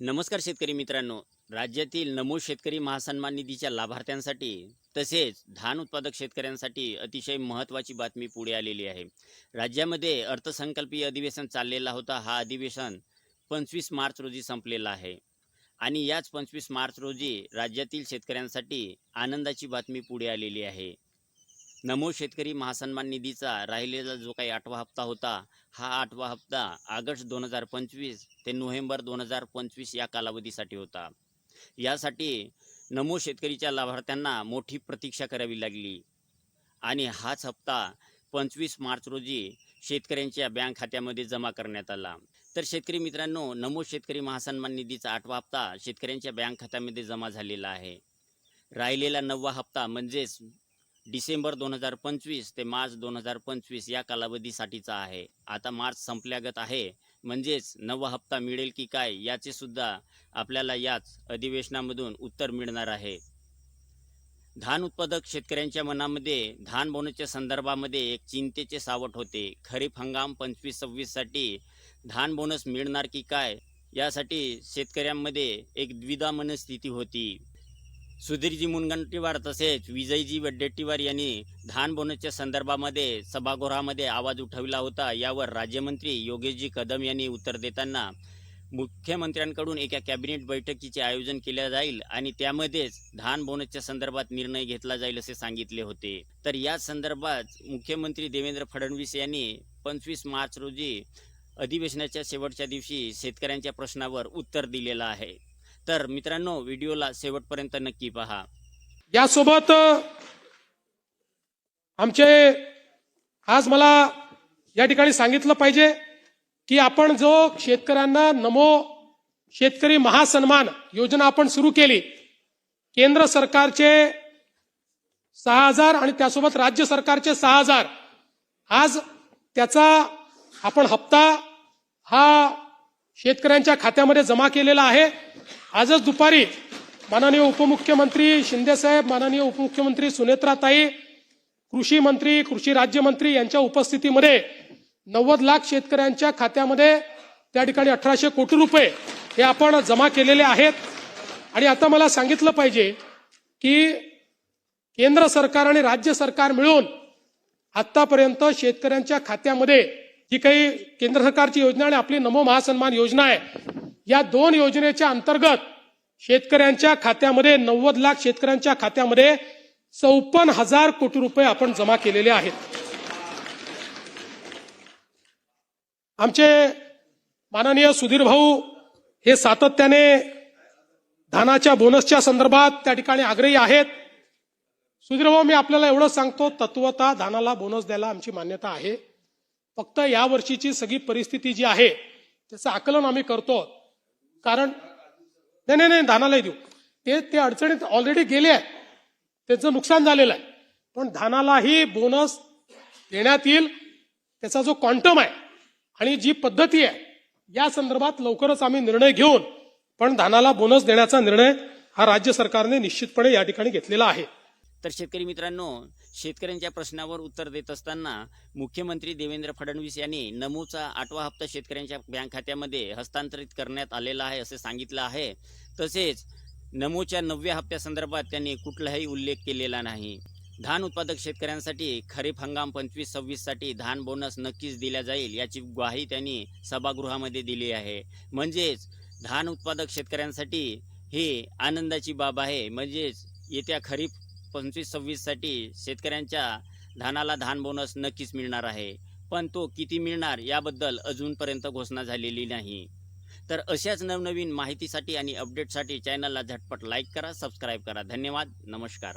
नमस्कार शेतकरी मित्रांनो. राज्यातील नमो शेतकरी महासन्मान निधीच्या लाभार्थ्यांसाठी तसेच धान उत्पादक शेतकऱ्यांसाठी अतिशय महत्त्वाची बातमी पुढे आलेली आहे. राज्यामध्ये अर्थसंकल्पीय अधिवेशन चाललेला होता. हा अधिवेशन 25 मार्च रोजी संपलेला आहे आणि याच 25 मार्च रोजी राज्यातील शेतकऱ्यांसाठी आनंदाची बातमी पुढे आलेली आहे. नमो शेतकरी महासन्मान निधीचा राहिलेला जो काही 8वा हप्ता होता, हा 8वा हप्ता ऑगस्ट 2025 ते नोव्हेंबर 2025 या कालावधीसाठी होता. यासाठी नमो शेतकरीच्या लाभार्थ्यांना मोठी प्रतीक्षा करावी लागली आणि हाच हप्ता 25 मार्च रोजी शेतकऱ्यांच्या बँक खात्यामध्ये जमा करण्यात आला. तर शेतकरी मित्रांनो, नमो शेतकरी महासन्मान निधीचा 8वा हप्ता शेतकऱ्यांच्या बँक खात्यामध्ये जमा झालेला आहे. राहिलेला 9वा हप्ता म्हणजेच डिसेंबर 2025 ते मार्च 2025 या कालावधीसाठीचा आहे. आता मार्च संपल्यागत आहे, म्हणजेच 9वा हप्ता मिळेल की काय याचे सुद्धा आपल्याला याच अधिवेशनामधून उत्तर मिळणार आहे. धान उत्पादक शेतकऱ्यांच्या मनामध्ये धान बोनसच्या संदर्भामध्ये एक चिंतेचे सावट होते. खरीप हंगाम 25-26 साठी धान बोनस मिळणार की काय यासाठी शेतकऱ्यांमध्ये एक द्विधा मनस्थिती होती. सुधीरजी मुनगंटीवार तसेच विजयजी वडेट्टीवार यांनी धान बोनसच्या संदर्भामध्ये सभागृहामध्ये आवाज उठवला होता. यावर राज्यमंत्री योगेशजी कदम यांनी उत्तर देताना मुख्यमंत्र्यांकडून एका कॅबिनेट बैठकीचे आयोजन केले जाईल आणि त्यामध्येच धान बोनसच्या संदर्भात निर्णय घेतला जाईल असे सांगितले होते. तर या संदर्भात मुख्यमंत्री देवेंद्र फडणवीस यांनी 25 मार्च रोजी अधिवेशनाच्या शेवटच्या दिवशी शेतकऱ्यांच्या प्रश्नावर उत्तर दिलेलं आहे. तर मित्रांनो, व्हिडिओला शेवटपर्यंत नक्की पहा. यासोबत आमचे आज मला या ठिकाणी सांगितलं पाहिजे की आपण जो शेतकऱ्यांना नमो शेतकरी महासन्मान योजना आपण सुरू केली, केंद्र सरकारचे 6,000 आणि त्यासोबत राज्य सरकारचे 6,000, आज त्याचा आपण हप्ता हा शेतकऱ्यांच्या खात्यामध्ये जमा केलेला आहे. आजच दुपारी माननीय उपमुख्यमंत्री शिंदेसाहेब, माननीय उपमुख्यमंत्री सुनेत्राताई, कृषी मंत्री, कृषी राज्यमंत्री यांच्या उपस्थितीमध्ये 90 लाख शेतकऱ्यांच्या खात्यामध्ये त्या ठिकाणी 1800 कोटी रुपये हे आपण जमा केलेले आहेत. आणि आता मला सांगितलं पाहिजे की केंद्र सरकार आणि राज्य सरकार मिळून आतापर्यंत शेतकऱ्यांच्या खात्यामध्ये जी काही केंद्र सरकारची योजना आणि आपली नमो महासन्मान योजना आहे, या दोन योजनेच्या अंतर्गत शेतकऱ्यांच्या खात्यामध्ये 90 लाख शेतकऱ्यांच्या खात्यामध्ये 54,000 कोटी रुपये आपण जमा केलेले आहेत. आमचे माननीय सुधीर भाऊ हे सातत्याने धानाच्या बोनसच्या संदर्भात त्या ठिकाणी आग्रही आहेत. सुधीर भाऊ, मी आपल्याला एवढं सांगतो, तत्वतः धानाला बोनस द्यायला आमची मान्यता आहे. फक्त या वर्षीची सगळी परिस्थिती जी आहे त्याचं आकलन आम्ही करतो. कारण नाही धानालाही देऊ, ते अडचणीत ऑलरेडी गेले आहे, त्याचं नुकसान झालेलं आहे. पण धानालाही बोनस देण्यात येईल. त्याचा जो क्वांटम आहे आणि जी पद्धती आहे या संदर्भात लवकरच आम्ही निर्णय घेऊन पण धानाला बोनस देण्याचा निर्णय हा राज्य सरकारने निश्चितपणे या ठिकाणी घेतलेला आहे. तर शेतकरी मित्रांनो, शेतकऱ्यांच्या प्रश्नावर उत्तर देत असताना मुख्यमंत्री देवेंद्र फडणवीस यांनी नमोचा 8वा हप्ता शेतकऱ्यांच्या बँक खात्यामध्ये हस्तांतरित करण्यात आलेला आहे असे सांगितलं आहे. तसेच नमोच्या 9व्या हप्त्यासंदर्भात त्यांनी कुठलाही उल्लेख केलेला नाही. धान उत्पादक शेतकऱ्यांसाठी खरीप हंगाम 25-26 साठी धान बोनस नक्कीच दिला जाईल याची ग्वाही त्यांनी सभागृहामध्ये दिली आहे. म्हणजेच धान उत्पादक शेतकऱ्यांसाठी ही आनंदाची बाब आहे. म्हणजेच येत्या खरीप 25-26 साठी शेतकऱ्यांच्या धानाला धान बोनस नक्कीच मिळणार आहे. पण तो किती मिळणार याबद्दल अजूनपर्यंत घोषणा झालेली नाही. तर अशाच नवनवीन माहितीसाठी आणि अपडेटसाठी चॅनलला झटपट लाईक करा, सबस्क्राईब करा. धन्यवाद. नमस्कार.